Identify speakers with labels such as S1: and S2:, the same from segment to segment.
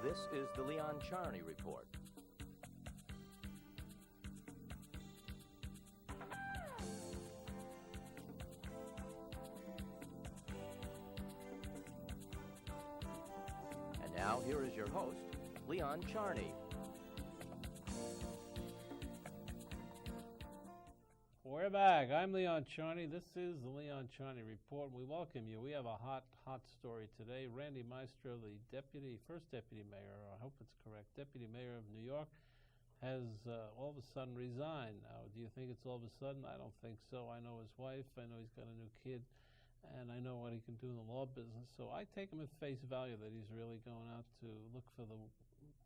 S1: This is the Leon Charney Report. And now, here is your host, Leon Charney.
S2: We're back. I'm Leon Charney. This is the Leon Charney Report. We welcome you. We have a hot story today. Randy Mastro, the first deputy mayor, or I hope it's correct, deputy mayor of New York, has all of a sudden resigned. Now, do you think it's all of a sudden? I don't think so. I know his wife. I know he's got a new kid. And I know what he can do in the law business. So I take him at face value that he's really going out to look for the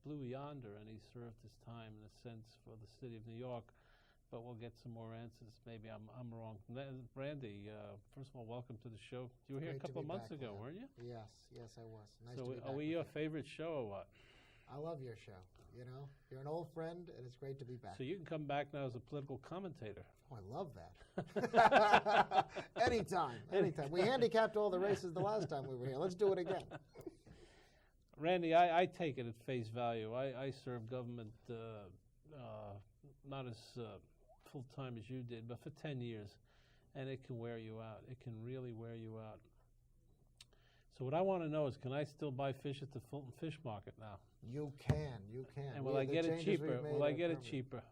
S2: blue yonder, and he served his time, in a sense, for the city of New York. But we'll get some more answers. Maybe I'm wrong. Randy, first of all, welcome to the show. You were here a couple of months ago, weren't you?
S3: Yes, I was. Nice
S2: so
S3: to be back.
S2: Are we your favorite show or what?
S3: I love your show. You know, you're an old friend, and it's great to be back.
S2: So you can come back now as a political commentator.
S3: Oh, I love that. Anytime. We handicapped all the races the last time we were here. Let's do it again.
S2: Randy, I take it at face value. I served government not as full-time as you did, but for 10 years, and it can wear you out. It can really wear you out. So what I want to know is, can I still buy fish at the Fulton Fish Market now?
S3: You can.
S2: And will I get it cheaper? Will I get it cheaper?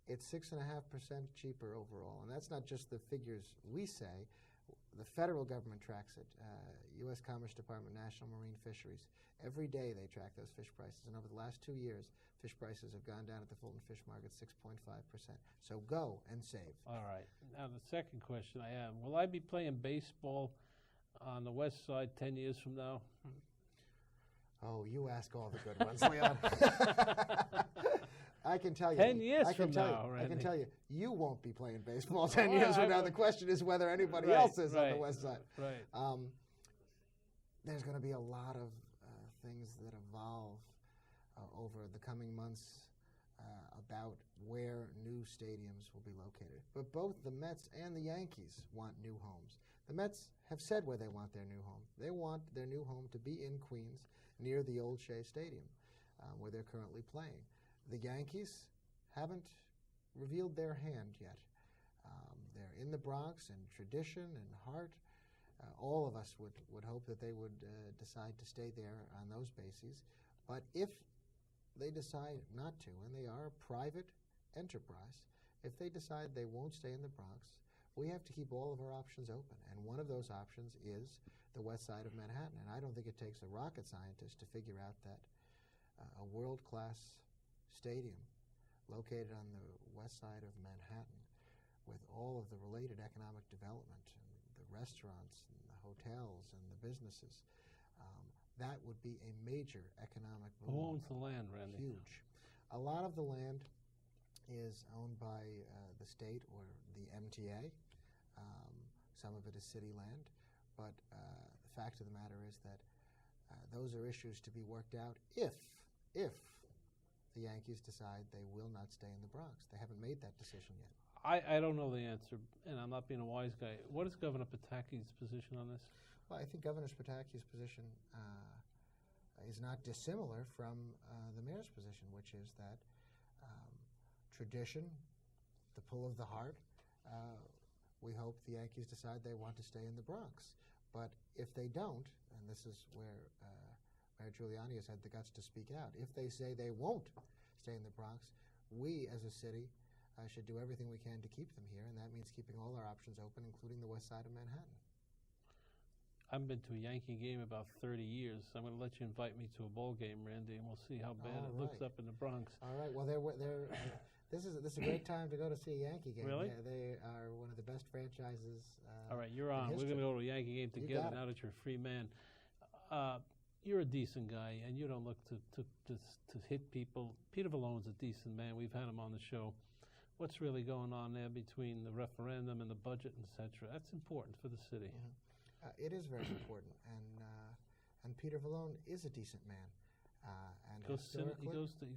S3: It's 6.5% cheaper overall, and that's not just the figures we say. The federal government tracks it. U.S. Commerce Department, National Marine Fisheries. Every day they track those fish prices, and over the last 2 years, fish prices have gone down at the Fulton Fish Market 6.5%. So go and save. All right.
S2: Now the second question I have, will I be playing baseball on the west side 10 years from now?
S3: Oh, you ask all the good ones, Leon. I can tell you.
S2: 10 years from now,
S3: Randy. I can tell you, you won't be playing baseball 10 years from now. The question is whether anybody else is on the west side.
S2: Right.
S3: There's going to be a lot of things that evolve over the coming months about where new stadiums will be located. But both the Mets and the Yankees want new homes. The Mets have said where they want their new home. They want their new home to be in Queens, near the old Shea Stadium, where they're currently playing. The Yankees haven't revealed their hand yet. They're in the Bronx, and tradition and heart. All of us would hope that they would decide to stay there on those bases. But if they decide not to, and they are a private enterprise, if they decide they won't stay in the Bronx, we have to keep all of our options open. And one of those options is the west side of Manhattan. And I don't think it takes a rocket scientist to figure out that a world-class stadium located on the west side of Manhattan, with all of the related economic development, and the restaurants and the hotels and the businesses, that would be a major economic boom.
S2: Who owns the land, Randy?
S3: Huge. A lot of the land is owned by the state or the MTA. Some of it is city land. But the fact of the matter is that those are issues to be worked out if the Yankees decide they will not stay in the Bronx. They haven't made that decision yet.
S2: I don't know the answer, and I'm not being a wise guy. What is Governor Pataki's position on this?
S3: Well, I think Governor Pataki's position is not dissimilar from the mayor's position, which is that tradition, the pull of the heart, we hope the Yankees decide they want to stay in the Bronx. But if they don't, and this is where Mayor Giuliani has had the guts to speak out, if they say they won't stay in the Bronx, we as a city should do everything we can to keep them here, and that means keeping all our options open, including the west side of Manhattan.
S2: I haven't been to a Yankee game in about 30 years. I'm going to let you invite me to a ball game, Randy, and we'll see how bad it looks up in the Bronx.
S3: All right. Well, this is a great time to go to see a Yankee game.
S2: Really?
S3: They are one of the best franchises.
S2: All right, you're on. We're going to go to a Yankee game together now that you're a free man. You're a decent guy, and you don't look to hit people. Peter Vallone's a decent man. We've had him on the show. What's really going on there between the referendum and the budget, etc.? That's important for the city.
S3: Mm-hmm. It is very important, and Peter Vallone is a decent man. And
S2: he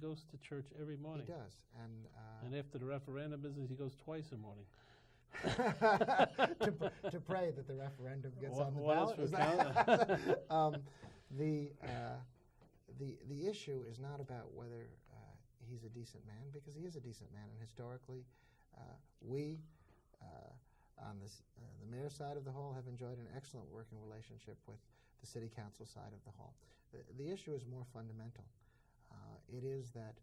S2: goes to church every morning.
S3: He does, and
S2: after the referendum business, he goes twice a morning.
S3: to pray that the referendum gets on the ballot. the issue is not about whether he's a decent man, because he is a decent man, and historically, we on the mayor's side of the hall have enjoyed an excellent working relationship with the city council side of the hall. The issue is more fundamental. It is that,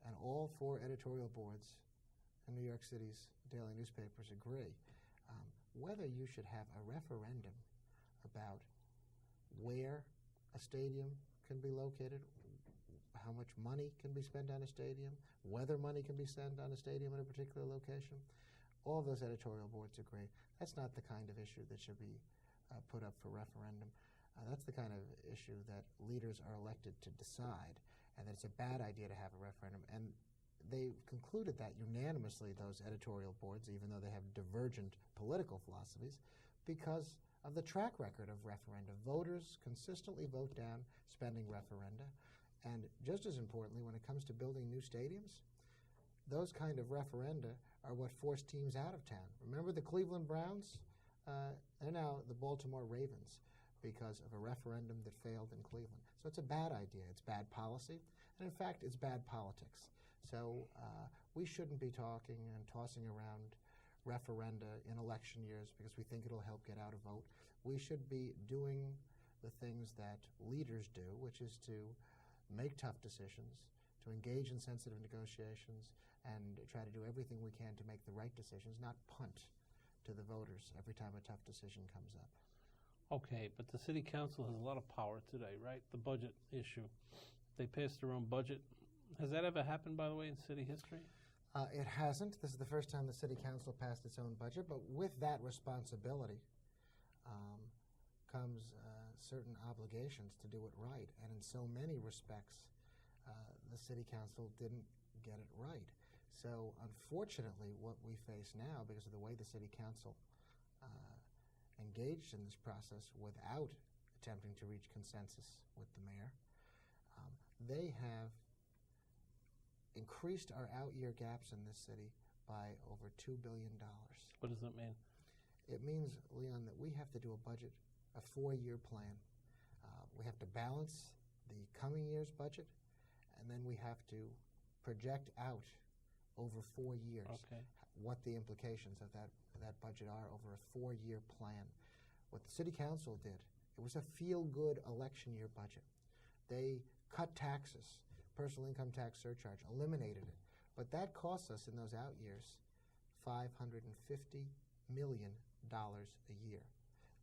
S3: and all 4 editorial boards in New York City's daily newspapers agree, whether you should have a referendum about where a stadium can be located, how much money can be spent on a stadium, whether money can be spent on a stadium in a particular location. All of those editorial boards agree. That's not the kind of issue that should be put up for referendum. That's the kind of issue that leaders are elected to decide, and that it's a bad idea to have a referendum. And they concluded that unanimously, those editorial boards, even though they have divergent political philosophies, because of the track record of referenda. Voters consistently vote down spending referenda. And just as importantly, when it comes to building new stadiums, those kind of referenda are what force teams out of town. Remember the Cleveland Browns? They're now the Baltimore Ravens because of a referendum that failed in Cleveland. So it's a bad idea. It's bad policy. And in fact, it's bad politics. So we shouldn't be talking and tossing around referenda in election years because we think it'll help get out a vote. We should be doing the things that leaders do, which is to make tough decisions, to engage in sensitive negotiations, and try to do everything we can to make the right decisions, not punt to the voters every time a tough decision comes up.
S2: Okay, but the city council has a lot of power today, right? The budget issue. They passed their own budget. Has that ever happened, by the way, in city history?
S3: It hasn't. This is the first time the city council passed its own budget, but with that responsibility comes certain obligations to do it right. And in so many respects, the city council didn't get it right. So unfortunately, what we face now, because of the way the city council engaged in this process without attempting to reach consensus with the mayor, they have increased our out-year gaps in this city by over $2 billion.
S2: What does that mean?
S3: It means, Leon, that we have to do a budget, a 4-year plan. We have to balance the coming year's budget, and then we have to project out over 4 years what the implications of that budget are over a 4-year plan. What the city council did, it was a feel-good election year budget. They cut taxes, personal income tax surcharge, eliminated it. But that costs us in those out years $550 million a year.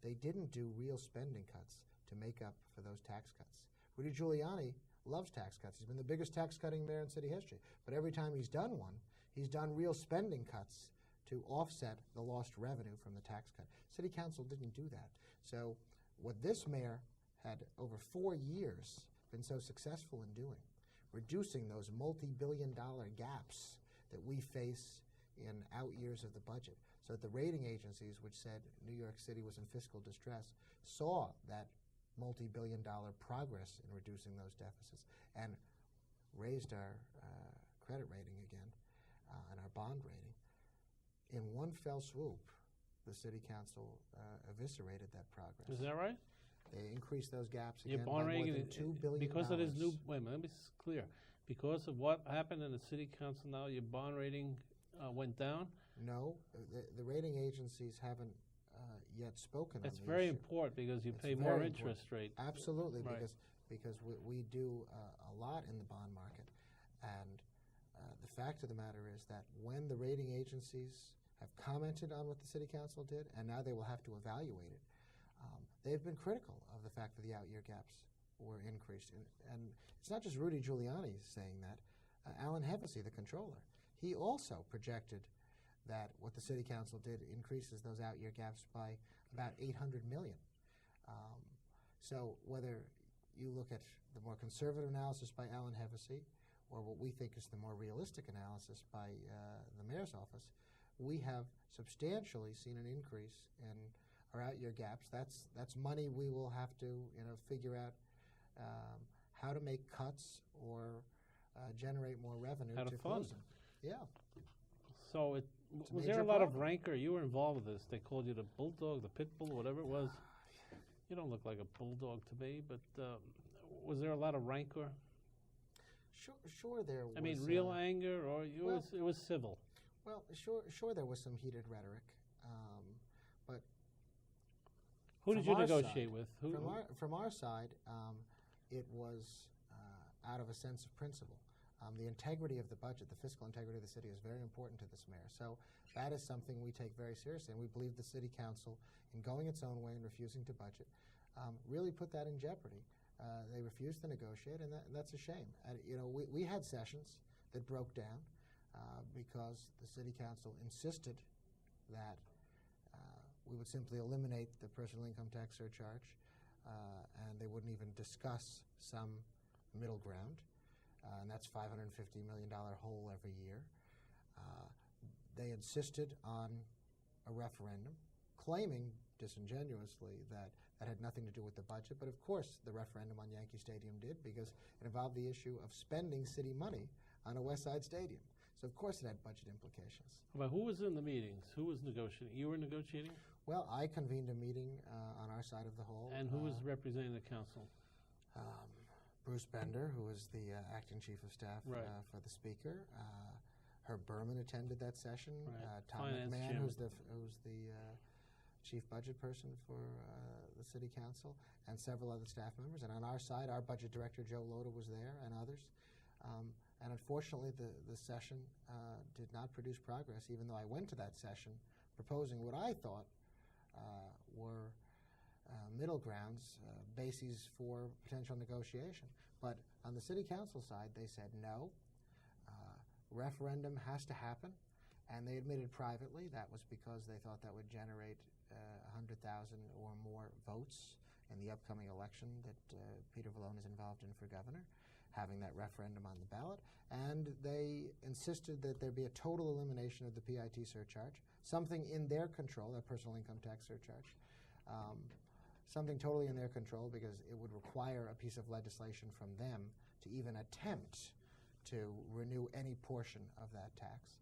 S3: They didn't do real spending cuts to make up for those tax cuts. Rudy Giuliani loves tax cuts. He's been the biggest tax-cutting mayor in city history. But every time he's done one, he's done real spending cuts to offset the lost revenue from the tax cut. City council didn't do that. So what this mayor had over 4 years been so successful in doing, reducing those multi-billion-dollar gaps that we face in out years of the budget, so that the rating agencies, which said New York City was in fiscal distress, saw that multi-billion-dollar progress in reducing those deficits and raised our credit rating again and our bond rating. In one fell swoop, the city council eviscerated that progress.
S2: Is that right?
S3: They increased those gaps
S2: Your
S3: again
S2: bond
S3: by more
S2: rating
S3: than $2 billion.
S2: because of this new. Wait a minute, let me clear. Because of what happened in the city council now, your bond rating went down?
S3: No, the rating agencies haven't yet spoken
S2: That's
S3: on the
S2: very
S3: issue.
S2: important because you
S3: It's
S2: pay
S3: very
S2: more
S3: important.
S2: interest rate.
S3: Absolutely,
S2: Right.
S3: because we do a lot in the bond market. And the fact of the matter is that when the rating agencies have commented on what the city council did, and now they will have to evaluate it, they've been critical of the fact that the out-year gaps were increased. And it's not just Rudy Giuliani saying that. Alan Hevesy, the controller, he also projected that what the city council did increases those out-year gaps by about $800 million. So whether you look at the more conservative analysis by Alan Hevesy or what we think is the more realistic analysis by the mayor's office, we have substantially seen an increase in our out-year gaps. That's money we will have to figure out how to make cuts or generate more revenue
S2: How to
S3: to
S2: fund.
S3: close them. Yeah.
S2: So was there a
S3: major
S2: lot of
S3: problem.
S2: rancor? You were involved with this. They called you the bulldog, the pit bull, whatever it was. You don't look like a bulldog to me, but was there a lot of rancor?
S3: Sure there was.
S2: I mean, real anger, or it was civil?
S3: Well, sure there was some heated rhetoric, but
S2: who did you negotiate with?
S3: From our side, it was out of a sense of principle. The integrity of the budget, the fiscal integrity of the city, is very important to this mayor. So that is something we take very seriously, and we believe the city council, in going its own way and refusing to budget, really put that in jeopardy. They refused to negotiate, and that's a shame. We had sessions that broke down because the city council insisted that we would simply eliminate the personal income tax surcharge, and they wouldn't even discuss some middle ground. And that's $550 million hole every year. They insisted on a referendum, claiming disingenuously that had nothing to do with the budget. But of course, the referendum on Yankee Stadium did, because it involved the issue of spending city money on a West Side stadium. So of course it had budget implications.
S2: But who was in the meetings? Who was negotiating? You were negotiating?
S3: Well, I convened a meeting on our side of the hall.
S2: And who was representing the council?
S3: Bruce Bender, who was the acting chief of staff for the speaker. Herb Berman attended that session.
S2: Right.
S3: Tom McMahon, who's the chief budget person for the city council, and several other staff members. And on our side, our budget director, Joe Loda, was there, and others. And unfortunately, the session did not produce progress, even though I went to that session proposing what I thought were middle grounds, bases for potential negotiation. But on the city council side, they said no, referendum has to happen, and they admitted privately that was because they thought that would generate 100,000 or more votes in the upcoming election that Peter Vallone is involved in for governor, having that referendum on the ballot. And they insisted that there be a total elimination of the PIT surcharge, something in their control, that personal income tax surcharge, something totally in their control, because it would require a piece of legislation from them to even attempt to renew any portion of that tax.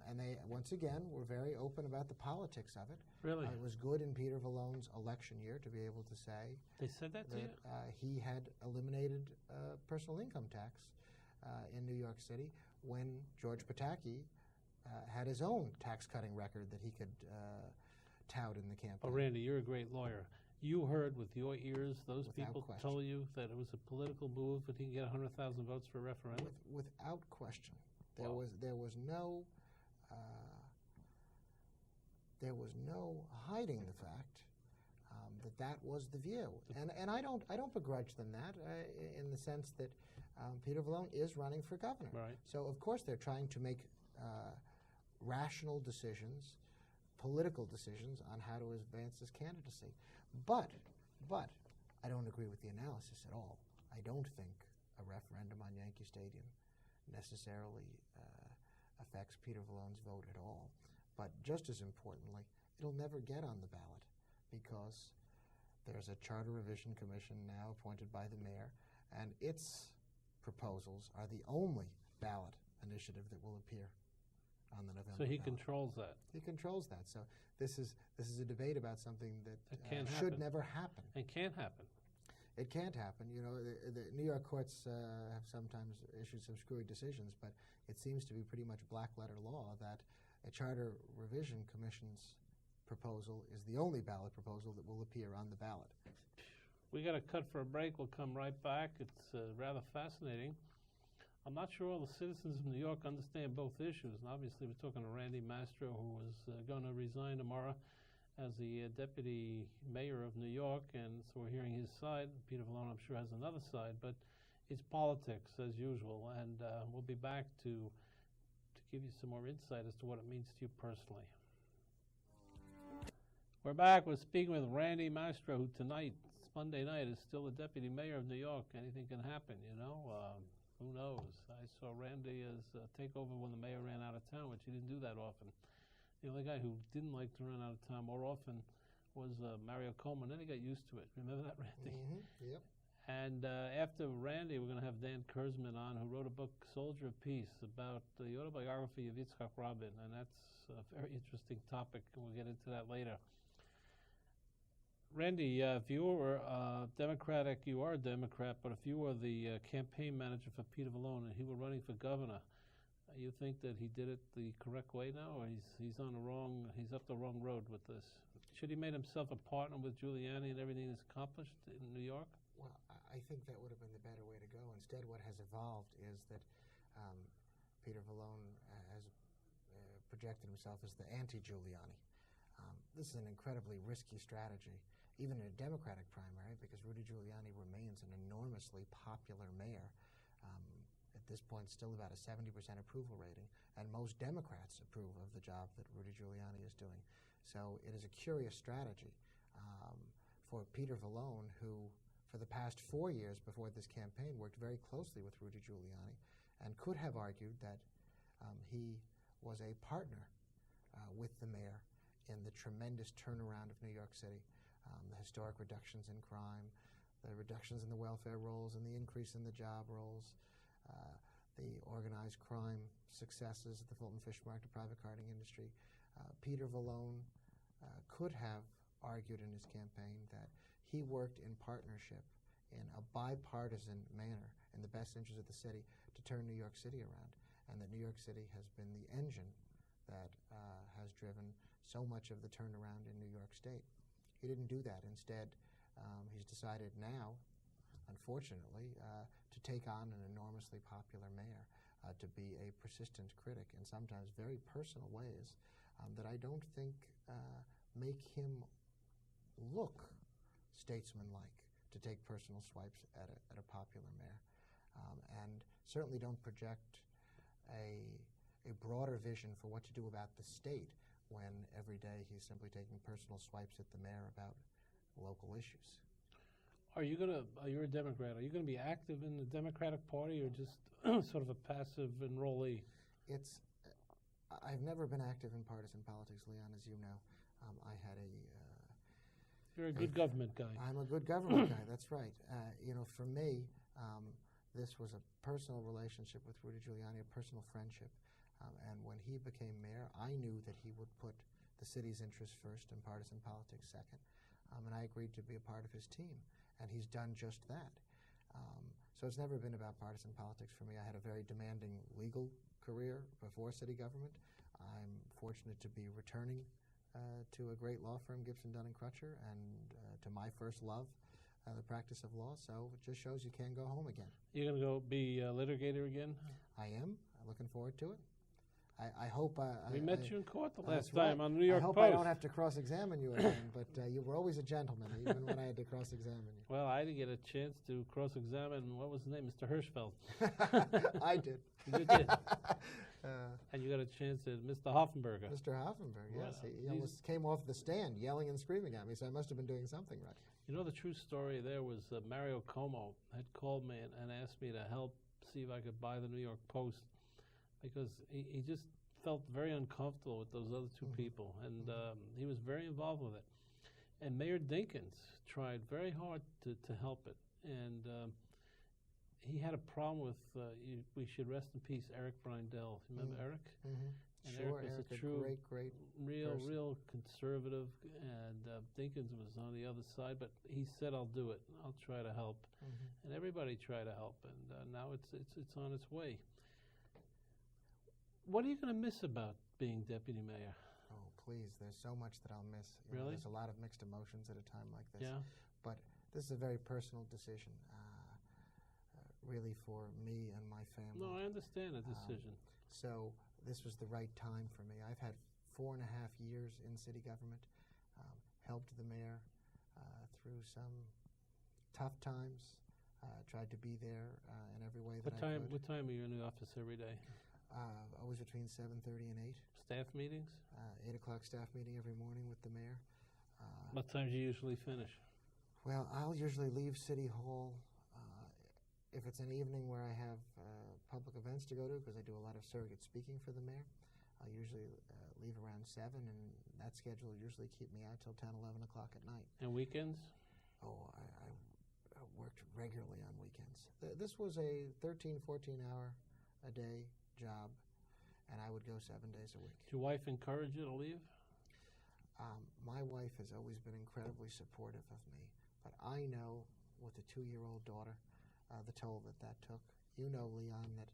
S3: And they, once again, were very open about the politics of it.
S2: Really?
S3: It was good in Peter Vallone's election year to be able to say
S2: they said that to you?
S3: He had eliminated personal income tax in New York City when George Pataki had his own tax-cutting record that he could tout in the campaign.
S2: Oh, Randy, you're a great lawyer. You heard with your ears those
S3: Without
S2: people
S3: question.
S2: told you that it was a political move, but he can get 100,000 votes for a referendum?
S3: Without question. There
S2: Wow.
S3: was no hiding the fact that was the view, and I don't begrudge them that in the sense that Peter Vallone is running for governor.
S2: Right.
S3: So of course they're trying to make rational decisions, political decisions on how to advance his candidacy. But I don't agree with the analysis at all. I don't think a referendum on Yankee Stadium necessarily affects Peter Vallone's vote at all. But just as importantly, it'll never get on the ballot because there's a charter revision commission now appointed by the mayor, and its proposals are the only ballot initiative that will appear on the November
S2: So he
S3: ballot.
S2: controls that.
S3: He controls that. So this is a debate about something that
S2: can't
S3: should
S2: happen.
S3: never happen.
S2: It can't happen.
S3: It can't happen. You know, the New York courts have sometimes issued some screwy decisions, but it seems to be pretty much black-letter law that a charter revision commission's proposal is the only ballot proposal that will appear on the ballot.
S2: We got to cut for a break. We'll come right back. It's rather fascinating. I'm not sure all the citizens of New York understand both issues. And obviously, we're talking to Randy Mastro, who is going to resign tomorrow as the deputy mayor of New York. And so we're hearing his side. Peter Vallone, I'm sure, has another side. But it's politics, as usual. And we'll be back to give you some more insight as to what it means to you personally. We're back. We're speaking with Randy Mastro, who tonight, Monday night, is still the deputy mayor of New York. Anything can happen, you know. Who knows? I saw Randy as take over when the mayor ran out of town, which he didn't do that often. The only guy who didn't like to run out of town more often was Mario Coleman. Then he got used to it. Remember that, Randy?
S3: Mm-hmm. Yep.
S2: And after Randy, we're going to have Dan Kurzman on, who wrote a book, Soldier of Peace, about the autobiography of Yitzhak Rabin. And that's a very interesting topic, and we'll get into that later. Randy, if you were Democratic, you are a Democrat, but if you were the campaign manager for Peter Vallone and he were running for governor, you think that he did it the correct way now, or he's up the wrong road with this? Should he made himself a partner with Giuliani and everything is accomplished in New York?
S3: Well, I think that would have been the better way to go. Instead, what has evolved is that Peter Vallone has projected himself as the anti-Giuliani. This is an incredibly risky strategy, even in a Democratic primary, because Rudy Giuliani remains an enormously popular mayor. At this point, still about a 70% approval rating, and most Democrats approve of the job that Rudy Giuliani is doing. So it is a curious strategy for Peter Vallone, who for the past 4 years before this campaign worked very closely with Rudy Giuliani and could have argued that he was a partner with the mayor in the tremendous turnaround of New York City, the historic reductions in crime, the reductions in the welfare rolls and the increase in the job rolls, the organized crime successes at the Fulton Fish Market, the private carding industry. Peter Vallone could have argued in his campaign that he worked in partnership in a bipartisan manner in the best interest of the city to turn New York City around, and that New York City has been the engine that has driven so much of the turnaround in New York State. He didn't do that. Instead, he's decided now, unfortunately, to take on an enormously popular mayor, to be a persistent critic in sometimes very personal ways that I don't think make him look statesmanlike, to take personal swipes at a popular mayor, and certainly don't project a broader vision for what to do about the state when every day he's simply taking personal swipes at the mayor about local issues.
S2: You're a Democrat, are you going to be active in the Democratic Party or just sort of a passive enrollee?
S3: I've never been active in partisan politics, Leon, as you know. I had
S2: You're a good government guy.
S3: I'm a good government guy, that's right. For me, this was a personal relationship with Rudy Giuliani, a personal friendship. And when he became mayor, I knew that he would put the city's interests first and partisan politics second. And I agreed to be a part of his team. And he's done just that. So it's never been about partisan politics for me. I had a very demanding legal career before city government. I'm fortunate to be returning to a great law firm, Gibson, Dunn & Crutcher, and to my first love, the practice of law. So it just shows you can go home again.
S2: You're going to go be a litigator again?
S3: I am. I'm looking forward to it. I hope
S2: we met you in court the last
S3: right.
S2: time on New York
S3: Post. I hope I don't have to cross-examine you again, but you were always a gentleman, even when I had to cross-examine you.
S2: Well, I didn't get a chance to cross-examine, what was his name, Mr. Hirschfeld.
S3: I did.
S2: You did. And you got a chance at Mr. Hoffenberger.
S3: Mr. Hoffenberger, yes.
S2: Well,
S3: he almost came off the stand yelling and screaming at me, so I must have been doing something right.
S2: You know, the true story there was Mario Como had called me and asked me to help see if I could buy the New York Post, because he just felt very uncomfortable with those other two people, and he was very involved with it. And Mayor Dinkins tried very hard to help it, and he had a problem with, we should rest in peace, Eric Brindell. Remember Eric?
S3: Mm-hmm.
S2: And
S3: sure,
S2: Eric was
S3: a
S2: true,
S3: great
S2: real conservative, and Dinkins was on the other side, but he said, I'll do it. I'll try to help. Mm-hmm. And everybody tried to help, and now it's on its way. What are you going to miss about being deputy mayor?
S3: Oh, please, there's so much that I'll miss.
S2: Really?
S3: There's a lot of mixed emotions at a time like this.
S2: Yeah.
S3: But this is a very personal decision, really, for me and my family.
S2: No, I understand the decision.
S3: So this was the right time for me. I've had 4.5 years in city government, helped the mayor through some tough times, tried to be there in every way that I could.
S2: What time are you in the office every day?
S3: Always between 7:30 and 8.
S2: Staff meetings?
S3: 8 o'clock staff meeting every morning with the mayor.
S2: What time do you usually finish?
S3: Well, I'll usually leave City Hall if it's an evening where I have public events to go to, because I do a lot of surrogate speaking for the mayor. I'll usually leave around 7, and that schedule will usually keep me out till 10, 11 o'clock at night.
S2: And weekends?
S3: Oh, I worked regularly on weekends. This was a 13, 14-hour a day job, and I would go 7 days a week.
S2: Did your wife encourage you to leave?
S3: My my wife has always been incredibly supportive of me, but I know with a 2-year-old daughter, the toll that took. You know, Leon, that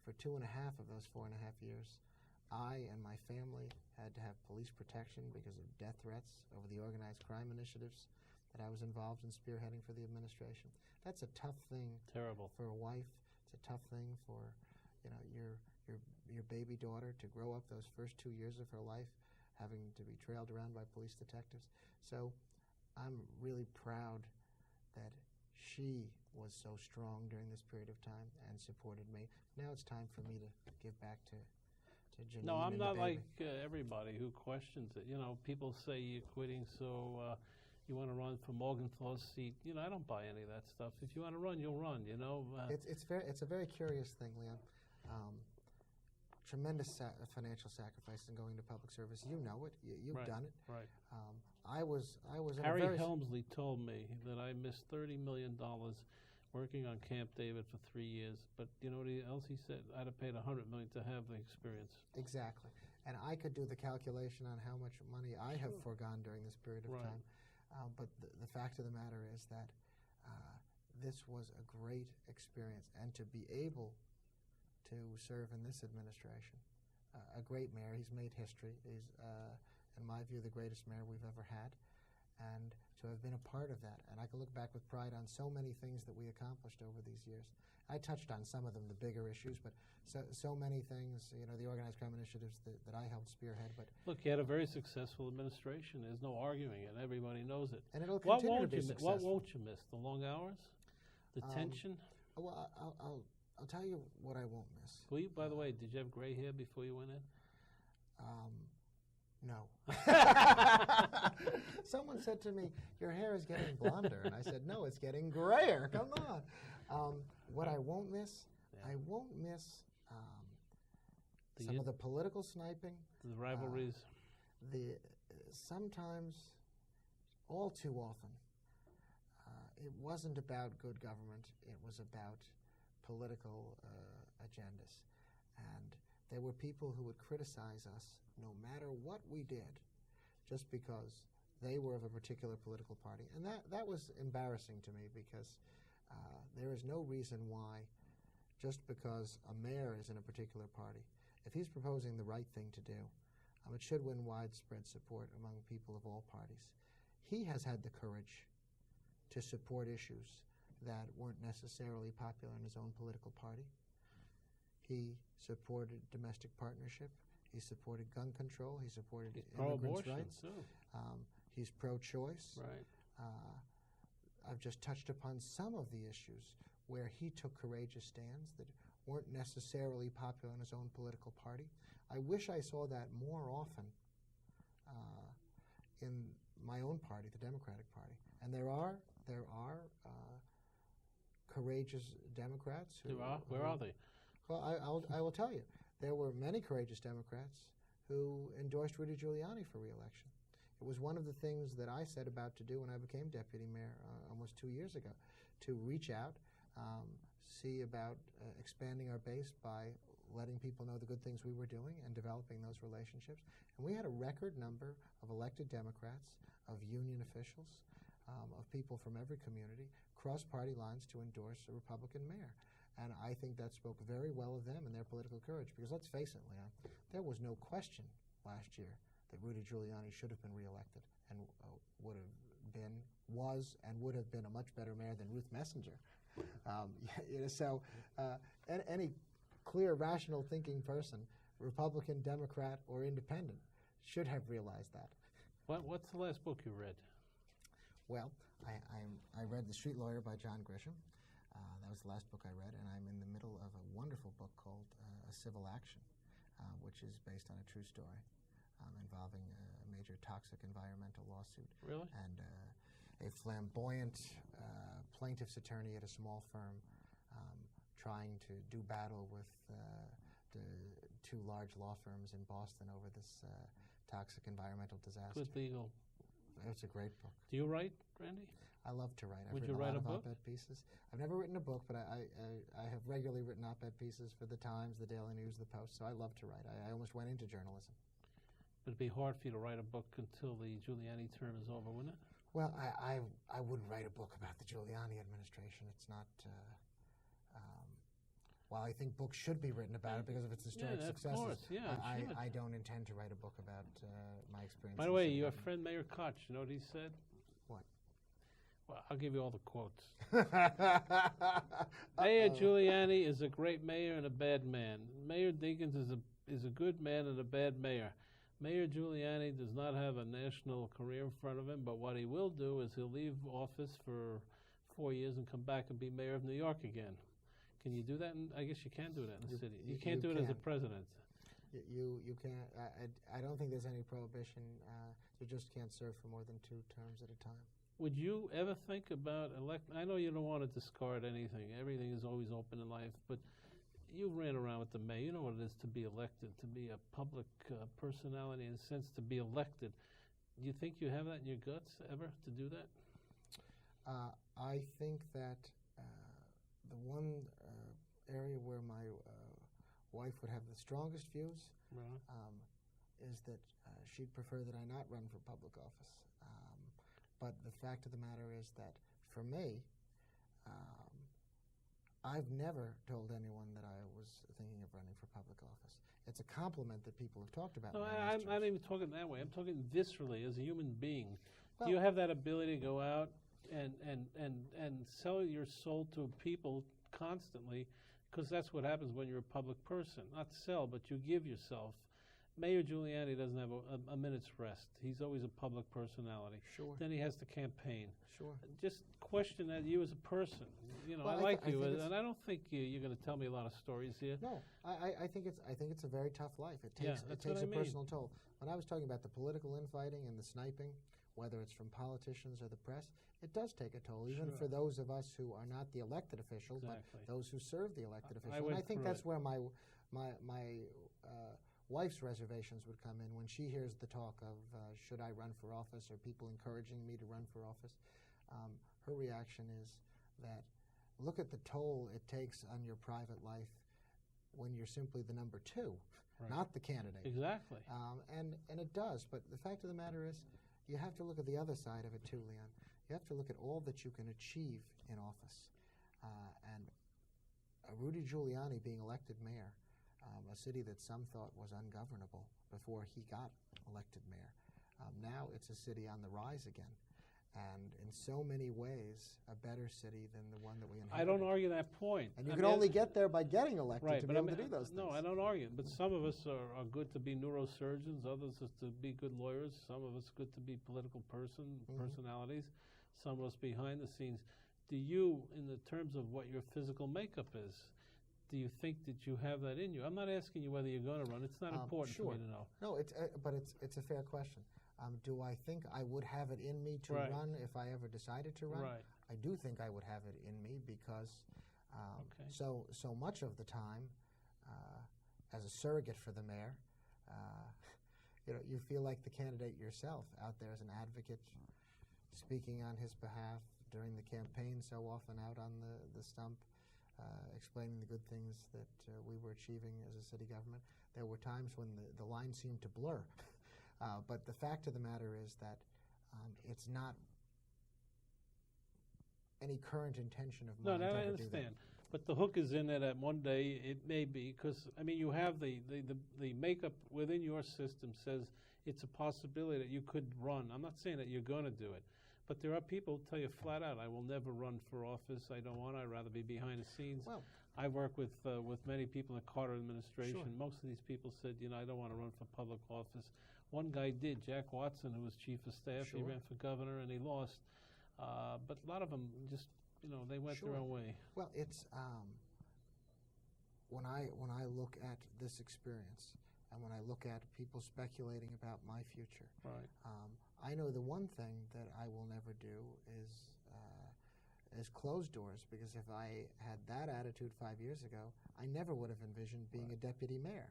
S3: for 2.5 of those 4.5 years, I and my family had to have police protection because of death threats over the organized crime initiatives that I was involved in spearheading for the administration. That's a tough thing.
S2: Terrible.
S3: For a wife. It's a tough thing for, your baby daughter to grow up those first 2 years of her life having to be trailed around by police detectives. So I'm really proud that she was so strong during this period of time and supported me. Now it's time for me to give back to Janine.
S2: No, I'm
S3: and
S2: not
S3: the baby.
S2: like everybody who questions it. People say you're quitting, so you want to run for Morgenthau's seat. I don't buy any of that stuff. If you want to run, you'll run.
S3: It's a very curious thing, Leon. Tremendous financial sacrifice in going to public service. You know it. You've
S2: Right,
S3: done it.
S2: right.
S3: I was in
S2: Harry
S3: a very
S2: Helmsley told me that I missed $30 million working on Camp David for 3 years. But you know what else he said? I'd have paid $100 million to have the experience.
S3: Exactly. And I could do the calculation on how much money I have foregone during this period of
S2: Right.
S3: time. But the fact of the matter is that this was a great experience. And to be able to serve in this administration, a great mayor. He's made history. He's, in my view, the greatest mayor we've ever had. And to have been a part of that. And I can look back with pride on so many things that we accomplished over these years. I touched on some of them, the bigger issues, but so many things, the organized crime initiatives that I helped spearhead. But
S2: Look, you had a very successful administration. There's no arguing it. Everybody knows it.
S3: And it'll continue to be successful.
S2: What won't you miss? The long hours? The tension?
S3: Well, I'll tell you what I won't miss.
S2: By the way, did you have gray hair before you went in?
S3: No. Someone said to me, your hair is getting blonder. And I said, no, it's getting grayer. Come on. What I won't miss, I won't miss some of the political sniping.
S2: The rivalries.
S3: Sometimes, all too often, it wasn't about good government. It was about political agendas. And there were people who would criticize us no matter what we did just because they were of a particular political party. And that was embarrassing to me because there is no reason why, just because a mayor is in a particular party, if he's proposing the right thing to do, it should win widespread support among people of all parties. He has had the courage to support issues that weren't necessarily popular in his own political party. He supported domestic partnership. He supported gun control. He supported immigrants' rights.
S2: Too.
S3: He's pro-choice.
S2: Right.
S3: I've just touched upon some of the issues where he took courageous stands that weren't necessarily popular in his own political party. I wish I saw that more often in my own party, the Democratic Party. And there are courageous Democrats.
S2: Where are they?
S3: Well, I will tell you. There were many courageous Democrats who endorsed Rudy Giuliani for re-election. It was one of the things that I set about to do when I became deputy mayor almost 2 years ago, to reach out, see about expanding our base by letting people know the good things we were doing and developing those relationships. And we had a record number of elected Democrats, of union officials, of people from every community, cross party lines to endorse a Republican mayor. And I think that spoke very well of them and their political courage. Because let's face it, Leon, there was no question last year that Rudy Giuliani should have been reelected and would have been a much better mayor than Ruth Messenger. Any clear, rational thinking person, Republican, Democrat, or Independent, should have realized that.
S2: What's the last book you read?
S3: Well, I read The Street Lawyer by John Grisham. That was the last book I read, and I'm in the middle of a wonderful book called A Civil Action, which is based on a true story involving a major toxic environmental lawsuit.
S2: Really?
S3: And a flamboyant plaintiff's attorney at a small firm trying to do battle with the two large law firms in Boston over this toxic environmental disaster.
S2: Good legal.
S3: It's a great book.
S2: Do you write, Randy?
S3: I love to write.
S2: Would you write a book?
S3: I've written a lot of op-ed pieces. I've never written a book, but I have regularly written op-ed pieces for the Times, the Daily News, the Post, so I love to write. I almost went into journalism.
S2: But it'd be hard for you to write a book until the Giuliani term is over, wouldn't it?
S3: Well, I wouldn't write a book about the Giuliani administration. It's not. While I think books should be written about it because of its historic successes,
S2: of course,
S3: I don't intend to write a book about my experience.
S2: By the way, your friend Mayor Koch, you know what he said?
S3: What?
S2: Well, I'll give you all the quotes. Mayor Giuliani is a great mayor and a bad man. Mayor Dinkins is a good man and a bad mayor. Mayor Giuliani does not have a national career in front of him, but what he will do is he'll leave office for 4 years and come back and be mayor of New York again. Can you do that? I guess you can do that in the city. You can't do it as a president.
S3: You can't. I don't think there's any prohibition. You just can't serve for more than 2 terms at a time.
S2: Would you ever think about I know you don't want to discard anything. Everything is always open in life, but you ran around with the mayor. You know what it is to be elected, to be a public personality in a sense, to be elected. Do you think you have that in your guts ever to do that?
S3: I think that the one area where my wife would have the strongest views is that she'd prefer that I not run for public office. But the fact of the matter is that for me, I've never told anyone that I was thinking of running for public office. It's a compliment that people have talked about.
S2: No, I'm not even talking that way. I'm talking viscerally as a human being. Well, do you have that ability to go out and sell your soul to people constantly? Because that's what happens when you're a public person. Not sell, but you give yourself. Mayor Giuliani doesn't have a minute's rest. He's always a public personality.
S3: Sure.
S2: Then he has to campaign.
S3: Sure.
S2: Just question that you as a person. You know, well, I like you, and I don't think you're going to tell me a lot of stories here.
S3: No, I think it's a very tough life. It takes a personal toll. When I was talking about the political infighting and the sniping, whether it's from politicians or the press, it does take a toll, even for those of us who are not the elected official, but those who serve the elected official. And I think that's where my wife's reservations would come in when she hears the talk of should I run for office or people encouraging me to run for office. Her reaction is that look at the toll it takes on your private life when you're simply the number 2, not the candidate.
S2: Exactly.
S3: And it does, but the fact of the matter is you have to look at the other side of it too, Leon. You have to look at all that you can achieve in office. And Rudy Giuliani being elected mayor, a city that some thought was ungovernable before he got elected mayor. Now it's a city on the rise again, and in so many ways a better city than the one that we inherited.
S2: I don't argue that point.
S3: And you can only get there by getting elected to be able to do those things.
S2: No, I don't argue. But some of us are good to be neurosurgeons, others is to be good lawyers, some of us good to be political personalities, some of us behind the scenes. Do you, in the terms of what your physical makeup is, do you think that you have that in you? I'm not asking you whether you're going to run. It's not important for me to know.
S3: No, but it's a fair question. Do I think I would have it in me to run if I ever decided to run?
S2: Right.
S3: I do think I would have it in me because so much of the time, as a surrogate for the mayor, you feel like the candidate yourself out there as an advocate, speaking on his behalf during the campaign, so often out on the stump. Explaining the good things that we were achieving as a city government. There were times when the line seemed to blur. But the fact of the matter is that it's not any current intention of mine to ever do that. No, I understand.
S2: But the hook is in it that one day it may be, because, I mean, you have the makeup within your system says it's a possibility that you could run. I'm not saying that you're going to do it. But there are people who tell you flat out, I will never run for office. I don't want to. I'd rather be behind the scenes.
S3: Well,
S2: I work with many people in the Carter administration. Sure. Most of these people said, I don't want to run for public office. One guy did, Jack Watson, who was chief of staff. Sure. He ran for governor, and he lost. But a lot of them just, they went their own way.
S3: Well, it's when I look at this experience and when I look at people speculating about my future,
S2: right.
S3: I know the one thing that I will never do is close doors, because if I had that attitude 5 years ago, I never would have envisioned being a deputy mayor.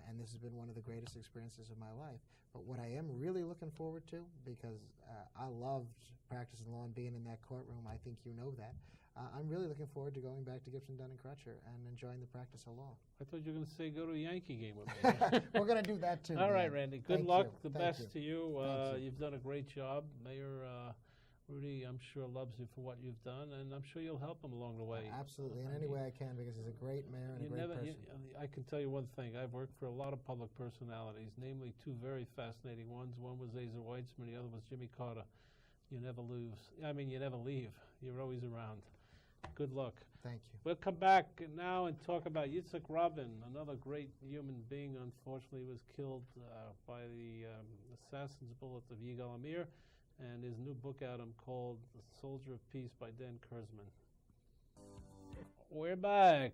S3: And this has been one of the greatest experiences of my life. But what I am really looking forward to, because I loved practicing law and being in that courtroom, I think you know that, I'm really looking forward to going back to Gibson, Dunn & Crutcher and enjoying the practice of law.
S2: I thought you were going to say go to a Yankee game with me.
S3: We're going to do that too.
S2: All right,
S3: Dan.
S2: Randy. Good
S3: Thank
S2: luck.
S3: you.
S2: The
S3: Thank
S2: best
S3: you.
S2: to you.
S3: Thank you.
S2: You've done a great job. Mayor Rudy, I'm sure, loves you for what you've done, and I'm sure you'll help him along the way.
S3: Absolutely, in any way I can, because he's a great mayor and a great person.
S2: I can tell you one thing. I've worked for a lot of public personalities, namely two very fascinating ones. One was Asa Weitzman, the other was Jimmy Carter. You never lose. I mean, you never leave. You're always around. Good luck.
S3: Thank you.
S2: We'll come back now and talk about Yitzhak Rabin, another great human being. Unfortunately, was killed by the assassin's bullets of Yigal Amir, and his new book out called The Soldier of Peace by Dan Kurzman. We're back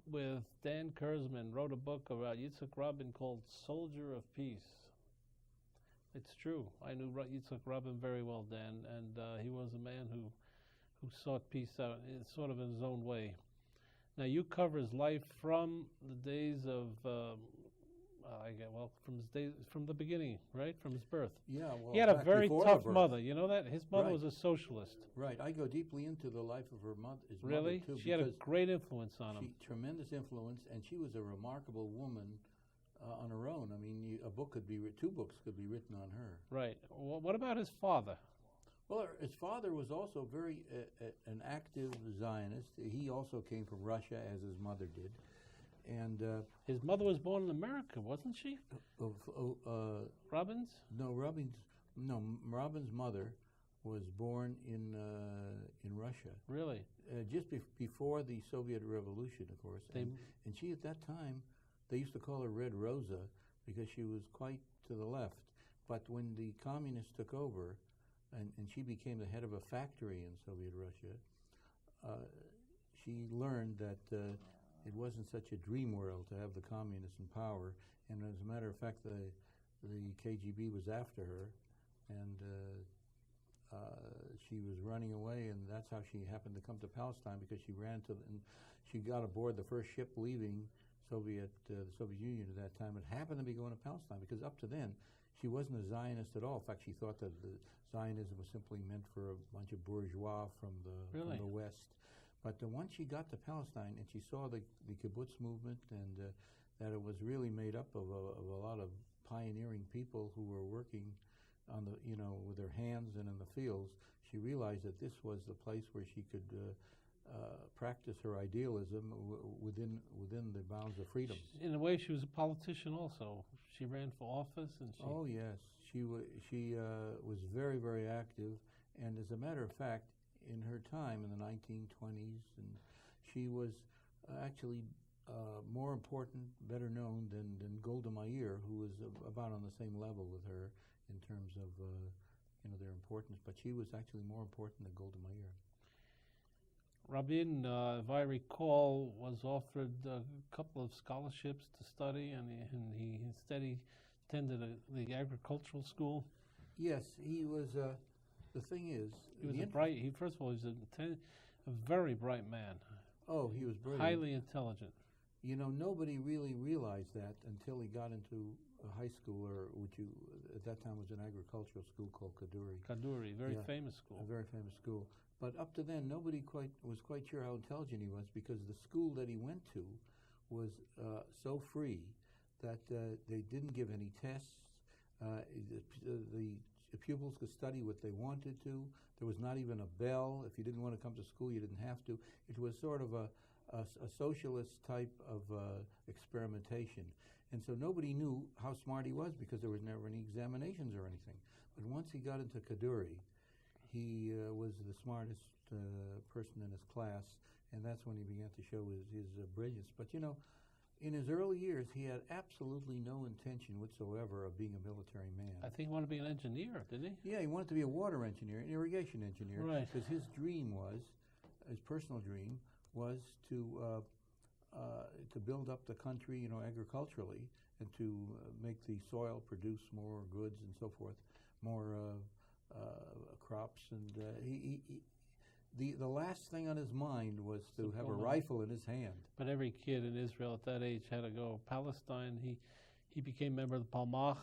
S2: with Dan Kurzman, wrote a book about Yitzhak Rabin called Soldier of Peace. It's true. I knew Yitzhak Rabin very well, Dan, and he was a man who sought peace out in sort of in his own way. Now, you cover his life from the days of, from the beginning, right? From his birth.
S4: Yeah, well,
S2: he had a very tough mother. You know that? His mother was a socialist.
S4: Right. I go deeply into the life of her mother.
S2: Really?
S4: Mother, too,
S2: she had a great influence on him.
S4: Tremendous influence, and she was a remarkable woman on her own. I mean, two books could be written on her.
S2: Right. What about his father?
S4: Well, his father was also very an active Zionist. He also came from Russia, as his mother did. And
S2: his mother was born in America, wasn't she? Rabin's?
S4: No, Rabin's mother was born in Russia.
S2: Really?
S4: Just before the Soviet Revolution, of course. And she, at that time, they used to call her Red Rosa because she was quite to the left. But when the communists took over, and she became the head of a factory in Soviet Russia, she learned that it wasn't such a dream world to have the communists in power. And as a matter of fact, the KGB was after her, and she was running away, and that's how she happened to come to Palestine, because she she got aboard the first ship leaving the Soviet Union at that time. It happened to be going to Palestine, because up to then, she wasn't a Zionist at all. In fact, she thought that the Zionism was simply meant for a bunch of bourgeois from the West. But once she got to Palestine and she saw the kibbutz movement, and that it was really made up of a lot of pioneering people who were working on with their hands and in the fields, she realized that this was the place where she could practice her idealism within the bounds of freedom.
S2: In a way, she was a politician also. She ran for office, and she...
S4: Oh yes, she was very, very active, and as a matter of fact, in her time in the 1920s, and she was actually more important, better known than Golda Meir, who was about on the same level with her in terms of their importance. But she was actually more important than Golda Meir.
S2: Rabin, if I recall, was offered a couple of scholarships to study, and he instead attended the agricultural school.
S4: Yes, he was. The thing is,
S2: he was first of all, he was a very bright man.
S4: Oh, he was brilliant.
S2: Highly intelligent.
S4: Nobody really realized that until he got into a high school, which at that time was an agricultural school called Kaduri.
S2: Kaduri, very famous school.
S4: A very famous school. But up to then, nobody was quite sure how intelligent he was, because the school that he went to was so free that they didn't give any tests. The pupils could study what they wanted to. There was not even a bell. If you didn't want to come to school, you didn't have to. It was sort of a socialist type of experimentation. And so nobody knew how smart he was, because there was never any examinations or anything. But once he got into Kaduri, he was the smartest person in his class, and that's when he began to show his brilliance. But in his early years, he had absolutely no intention whatsoever of being a military man.
S2: I think he wanted to be an engineer, didn't he?
S4: Yeah, he wanted to be a water engineer, an irrigation engineer.
S2: Right.
S4: Because his personal dream was to build up the country, agriculturally, and to make the soil produce more goods and so forth, more crops. And the last thing on his mind was to have a rifle in his hand.
S2: But every kid in Israel at that age had to go. Palestine, he became member of the Palmach,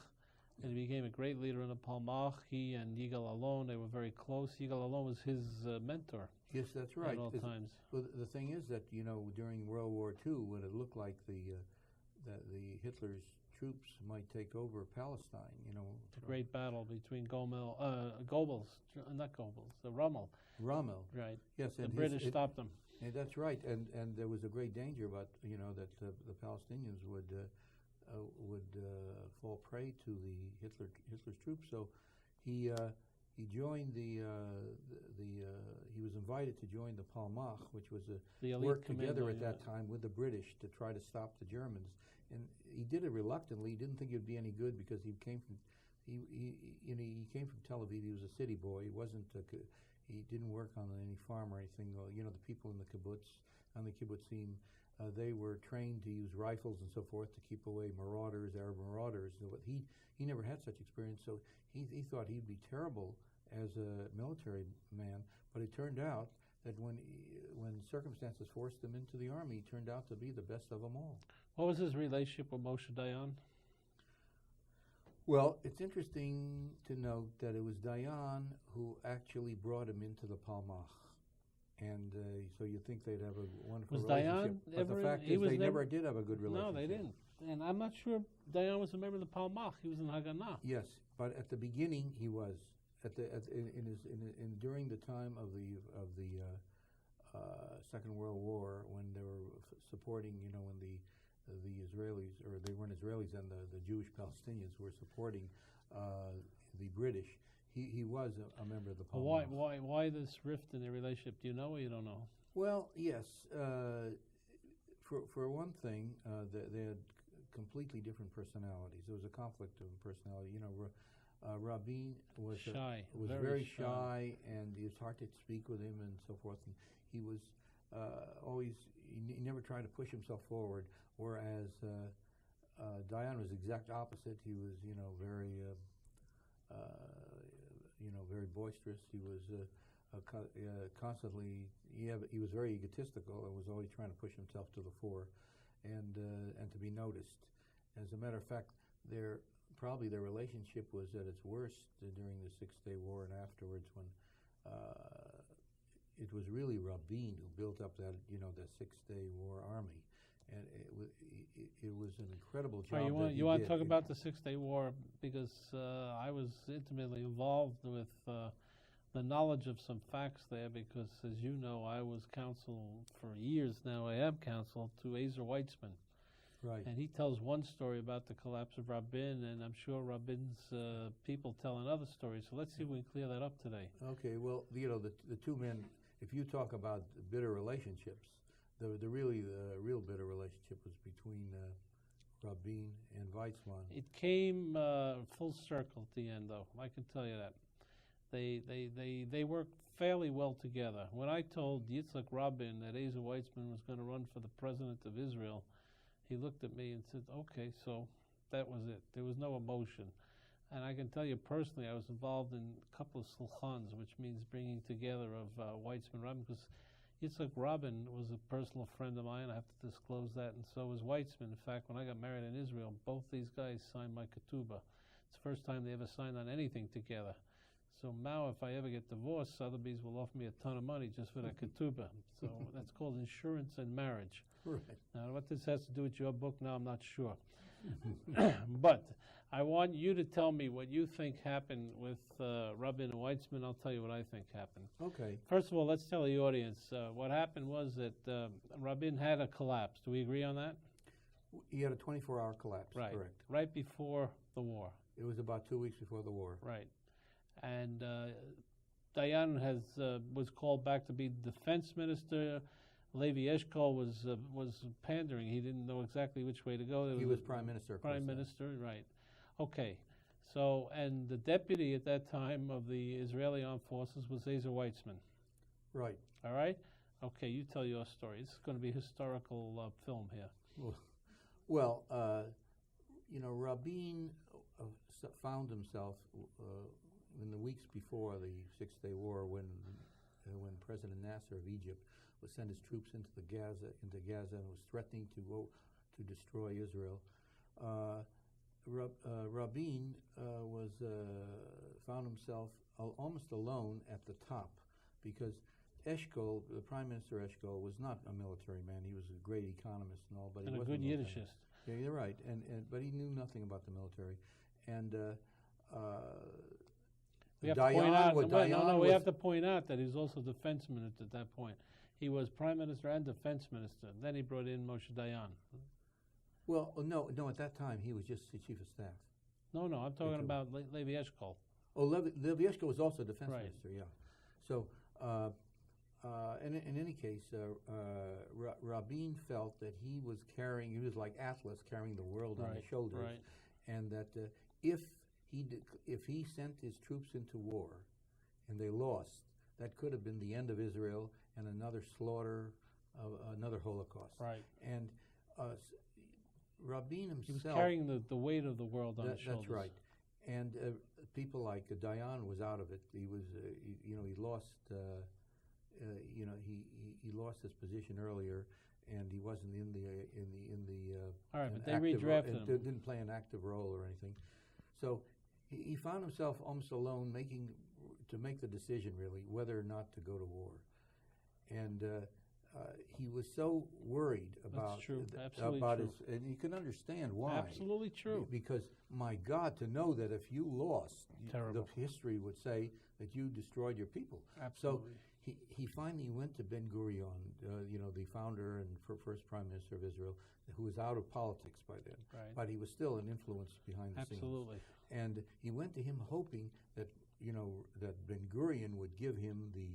S2: And he became a great leader in the Palmach. He and Yigal Allon, they were very close. Yigal Allon was his mentor.
S4: Yes, that's right.
S2: At all times.
S4: Well, the thing is that, you know, during World War II, when it looked like that the Hitler's troops might take over Palestine, you know.
S2: The great battle between Rommel.
S4: Rommel.
S2: Right.
S4: Yes,
S2: the British stopped them.
S4: And that's right, and there was a great danger about, you know, that the Palestinians would fall prey to the Hitler's troops. So he joined he was invited to join the Palmach, which was work together at that time with the British to try to stop the Germans. And he did it reluctantly. He didn't think it would be any good because he came from Tel Aviv. He was a city boy. He wasn't. He didn't work on any farm or anything. You know, the people in the kibbutz, on the kibbutzim, they were trained to use rifles and so forth to keep away marauders, Arab marauders. But he never had such experience, so he thought he'd be terrible as a military man. But it turned out that when circumstances forced him into the army, he turned out to be the best of them all.
S2: What was his relationship with Moshe Dayan?
S4: Well, it's interesting to note that it was Dayan who actually brought him into the Palmach. And so you think they'd have a wonderful relationship. But the fact is they never did have a good relationship.
S2: No, they didn't. And I'm not sure Dayan was a member of the Palmach. He was in Haganah.
S4: Yes, but at the beginning he was. During the time of the Second World War, when they were supporting, you know, when the Israelis, or they weren't Israelis, and the Jewish Palestinians were supporting the British, he was a member of the Palmach.
S2: Why this rift in their relationship? Do you know or you don't know?
S4: Well, yes. For one thing, they had completely different personalities. There was a conflict of personality. You know, Rabin was very shy, and it was hard to speak with him and so forth. And he was always, he never tried to push himself forward, whereas Dayan was the exact opposite. He was, you know, very boisterous. He was constantly, he was very egotistical and was always trying to push himself to the fore and to be noticed. As a matter of fact, their relationship was at its worst during the Six-Day War and afterwards, when it was really Rabin who built up that Six-Day War army, and it was an incredible job.
S2: You want to talk about the Six-Day War, because I was intimately involved with the knowledge of some facts there, because, as you know, I was counsel for years now. I am counsel to Ezer Weitzman.
S4: Right.
S2: And he tells one story about the collapse of Rabin, and I'm sure Rabin's people tell another story. So let's see if we can clear that up today.
S4: Okay. Well, you know, the two men, if you talk about bitter relationships, the real bitter relationship was between Rabin and Weitzman.
S2: It came full circle at the end, though. I can tell you that. They worked fairly well together. When I told Yitzhak Rabin that Ezer Weitzman was going to run for the president of Israel, he looked at me and said, okay, so that was it. There was no emotion. And I can tell you personally, I was involved in a couple of sulchans, which means bringing together of Weitzman Rabin, because Yitzhak Rabin was a personal friend of mine. I have to disclose that, and so was Weitzman. In fact, when I got married in Israel, both these guys signed my ketubah. It's the first time they ever signed on anything together. So now, if I ever get divorced, Sotheby's will offer me a ton of money just for that ketubah. So that's called insurance and marriage.
S4: Right.
S2: Now, what this has to do with your book now, I'm not sure. But I want you to tell me what you think happened with Rabin and Weitzman. I'll tell you what I think happened.
S4: Okay.
S2: First of all, let's tell the audience what happened was that Rabin had a collapse. Do we agree on that?
S4: He had a 24-hour collapse.
S2: Right.
S4: Correct.
S2: Right before the war.
S4: It was about 2 weeks before the war.
S2: Right. And Dayan was called back to be defense minister. Levi Eshkol was pandering. He didn't know exactly which way to go.
S4: He was prime minister.
S2: Prime minister, right. Okay. So, and the deputy at that time of the Israeli Armed Forces was Ezer Weitzman.
S4: Right.
S2: All right? Okay, you tell your story. This is going to be a historical film here.
S4: Well, you know, Rabin found himself in the weeks before the Six-Day War, when President Nasser of Egypt would send his troops into Gaza and was threatening to destroy Israel. Rabin found himself almost alone at the top, because Eshkol, the Prime Minister Eshkol, was not a military man. He was a great economist and all, but he wasn't
S2: a good Yiddishist.
S4: Yeah, you're right, but he knew nothing about the military. And
S2: we have to point out. We have to point out that he was also defense minister at that point. He was Prime Minister and defense minister. Then he brought in Moshe Dayan.
S4: Well, no. At that time he was just the chief of staff.
S2: No, I'm talking about Levi Eshkol.
S4: Oh, Levi Eshkol was also defense
S2: Right.
S4: minister. Yeah. So, in any case, Rabin felt that he was like Atlas carrying the world on his shoulders,
S2: right.
S4: and that if he sent his troops into war and they lost, that could have been the end of Israel and another slaughter, another Holocaust.
S2: Right.
S4: And Rabin himself,
S2: he was carrying the weight of the world on his shoulders.
S4: That's right. And people like Dayan was out of it. He was, he lost. He lost his position earlier, and he wasn't in the.
S2: All right, but they redrafted him.
S4: Didn't play an active role or anything. So he found himself almost alone, to make the decision really whether or not to go to war, and he was so worried about his, and you can understand why.
S2: Absolutely true.
S4: Because my God, to know that if you lost,
S2: Terrible.
S4: the history would say that you destroyed your people.
S2: Absolutely.
S4: So he finally went to Ben Gurion, the founder and first Prime Minister of Israel, who was out of politics by then,
S2: right.
S4: but he was still an influence behind the
S2: Absolutely.
S4: scenes. And he went to him hoping that that Ben Gurion would give him the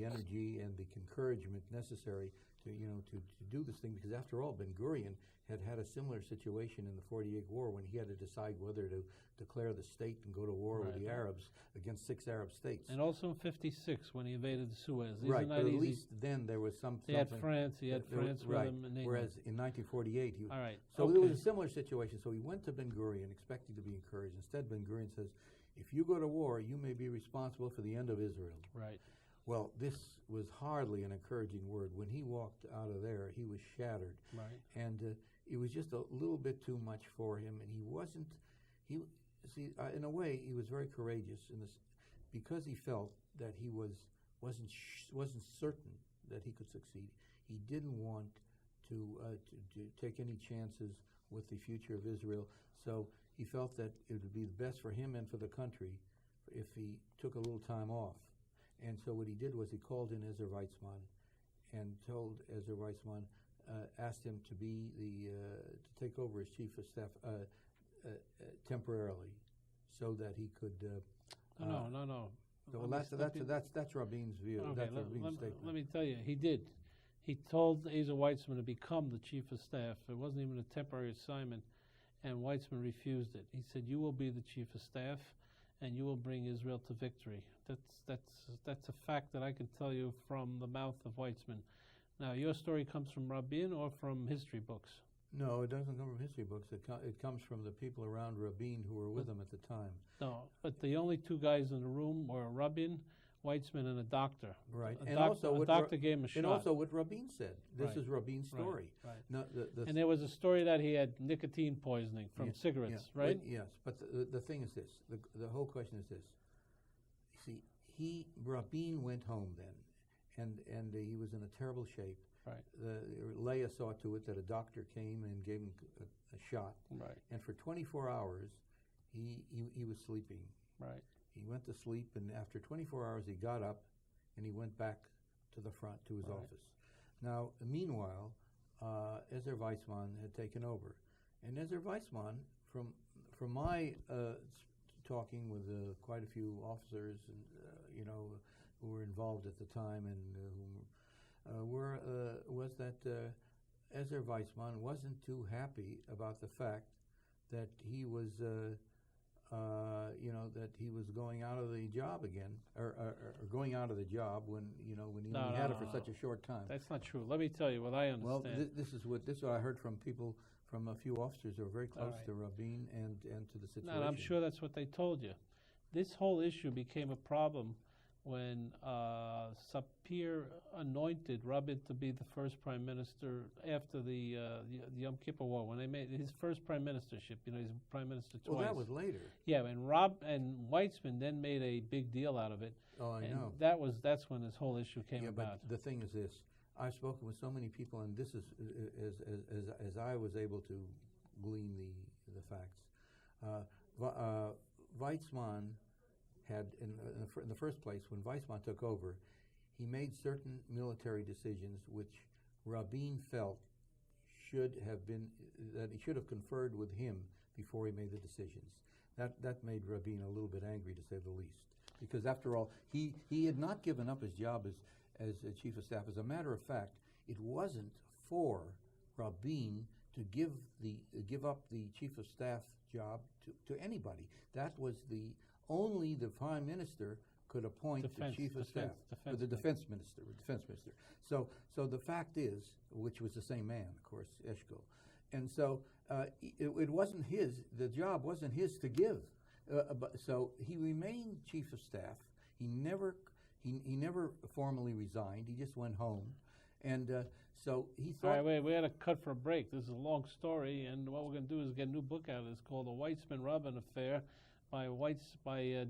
S4: energy and the encouragement necessary to do this thing, because after all, Ben Gurion had a similar situation in the 48 war when he had to decide whether to declare the state and go to war with the Arabs against 6 Arab states.
S2: And also in 56 when he invaded the Suez.
S4: Right, but at least then there was something.
S2: He had France with him. And
S4: whereas in 1948,
S2: all right.
S4: So it was a similar situation. So he went to Ben Gurion expecting to be encouraged. Instead, Ben Gurion says, if you go to war, you may be responsible for the end of Israel.
S2: Right.
S4: Well, this was hardly an encouraging word. When he walked out of there, he was shattered.
S2: Right.
S4: And it was just a little bit too much for him. And in a way, he was very courageous because he felt that he wasn't certain that he could succeed. He didn't want to take any chances with the future of Israel. So he felt that it would be the best for him and for the country if he took a little time off. And so what he did was he called in Ezer Weizmann and told Ezer Weizmann, asked him to be to take over as chief of staff temporarily, so that he could.
S2: No.
S4: So that's Rabin's view.
S2: Okay,
S4: That's Rabin's statement.
S2: Let me tell you, he did. He told Ezer Weizmann to become the chief of staff. It wasn't even a temporary assignment, and Weizmann refused it. He said, "You will be the chief of staff, and you will bring Israel to victory." That's a fact that I can tell you from the mouth of Weizmann. Now, your story comes from Rabin or from history books?
S4: No, it doesn't come from history books. It comes from the people around Rabin who were with him at the time.
S2: No, but the only two guys in the room were Rabin, Weizmann, and a doctor.
S4: Right.
S2: A doctor gave him a shot.
S4: And also what Rabin said. This
S2: Right.
S4: is Rabin's story.
S2: Right.
S4: No,
S2: And there was a story that he had nicotine poisoning from cigarettes, right?
S4: Yes, but the thing is this. The whole question is this. You see, Rabin went home then, and he was in a terrible shape.
S2: Right.
S4: Leah saw to it that a doctor came and gave him a shot.
S2: Right.
S4: And for 24 hours, he was sleeping.
S2: Right.
S4: He went to sleep, and after 24 hours, he got up, and he went back to the front, to his office. Now, meanwhile, Ezer Weizmann had taken over. And Ezer Weizmann, from my talking with quite a few officers, and who were involved at the time, and was that Ezer Weizmann wasn't too happy about the fact that he was, that he was going out of the job again, or going out of the job when he only had it for such a short time.
S2: That's not true. Let me tell you what I understand.
S4: Well, this is what I heard from people, from a few officers who are very close to Rabin and to the situation.
S2: No, I'm sure that's what they told you. This whole issue became a problem when Sapir anointed Rabin to be the first prime minister after the Yom Kippur War, when they made his first prime ministership. You know, he's prime minister twice.
S4: Well, that was later.
S2: Yeah, and Weitzman then made a big deal out of it.
S4: Oh, I know.
S2: That's when this whole issue came about.
S4: But the thing is this: I've spoken with so many people, and this is as I was able to glean the facts. Weitzman had, in the first place, when Weitzman took over, he made certain military decisions which Rabin felt that he should have conferred with him before he made the decisions. That made Rabin a little bit angry, to say the least, because after all, he had not given up his job as chief of staff. As a matter of fact, it wasn't for Rabin to give up the chief of staff job to anybody. That was only the prime minister could appoint the chief of staff, or the defense minister. So the fact is, which was the same man, of course, Eshkol, and so it wasn't his. The job wasn't his to give. So he remained chief of staff. He never formally resigned. He just went home, and so he thought. All right,
S2: we had to cut for a break. This is a long story, and what we're going to do is get a new book out. It's called The Weitzman-Rabin Affair by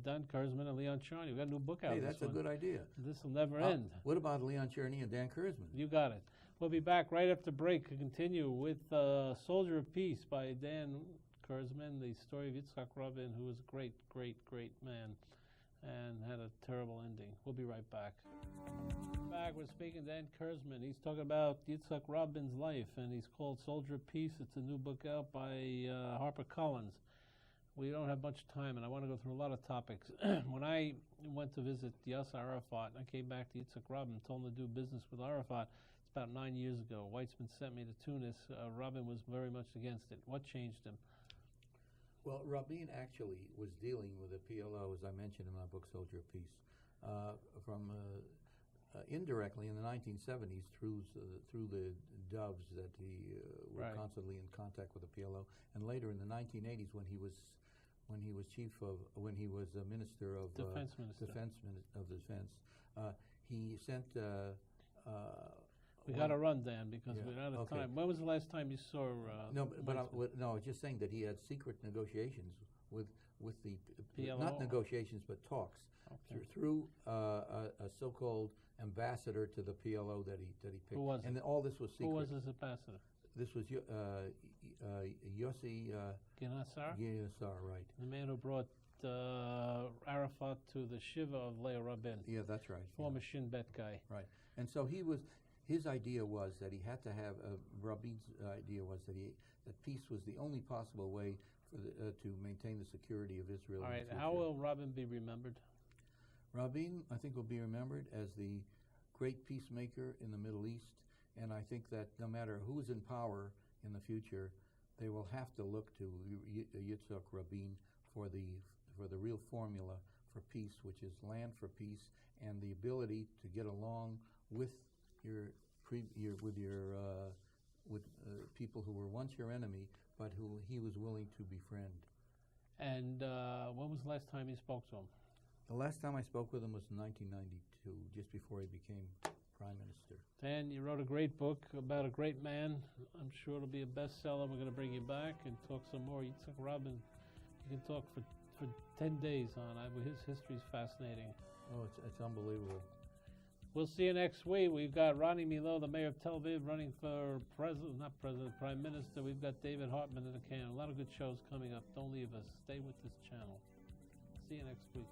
S2: Dan Kurzman and Leon Charney. We got a new book out.
S4: Hey, that's a good idea.
S2: This will never end.
S4: What about Leon Charney and Dan Kurzman?
S2: You got it. We'll be back right after break to continue with Soldier of Peace by Dan Kurzman, the story of Yitzhak Rabin, who was a great, great, great man and had a terrible ending. We'll be right back. We're speaking to Dan Kurzman. He's talking about Yitzhak Rabin's life, and he's called Soldier of Peace. It's a new book out by HarperCollins. We don't have much time, and I want to go through a lot of topics. When I went to visit Yasser Arafat, I came back to Yitzhak Rabin, told him to do business with Arafat. It's about 9 years ago. Weitzman sent me to Tunis. Rabin was very much against it. What changed him?
S4: Well, Rabin actually was dealing with the PLO, as I mentioned in my book, Soldier of Peace, from indirectly in the 1970s through the doves that he were constantly in contact with the PLO, and later in the 1980s when he was a minister of
S2: defense,
S4: he sent.
S2: We got to run, Dan, because we're out of time. When was the last time you saw?
S4: I was just saying that he had secret negotiations with the
S2: PLO?
S4: Not negotiations, but talks through a so-called ambassador to the PLO that he picked.
S2: Who was
S4: and
S2: it?
S4: all this was secret.
S2: Who was his ambassador?
S4: This was Yossi Giuliani, right?
S2: The man who brought Arafat to the Shiva of Leah Rabin.
S4: Yeah, that's right.
S2: Former Shin Bet guy.
S4: Right. And so his idea was that he had to have, Rabin's idea was that peace was the only possible way to maintain the security of Israel.
S2: All right. How will Rabin be remembered?
S4: Rabin, I think, will be remembered as the great peacemaker in the Middle East, and I think that no matter who's in power in the future, they will have to look to Yitzhak Rabin for the real formula for peace, which is land for peace and the ability to get along with people who were once your enemy, but who he was willing to befriend.
S2: And when was the last time you spoke to him?
S4: The last time I spoke with him was in 1992, just before he became prime minister.
S2: Dan, you wrote a great book about a great man. I'm sure it'll be a bestseller. We're going to bring you back and talk some more. Yitzhak Rabin, you can talk for 10 days on it. His history is fascinating.
S4: Oh, it's unbelievable.
S2: We'll see you next week. We've got Ronnie Milo, the mayor of Tel Aviv, running for prime minister. We've got David Hartman in the can. A lot of good shows coming up. Don't leave us. Stay with this channel. See you next week.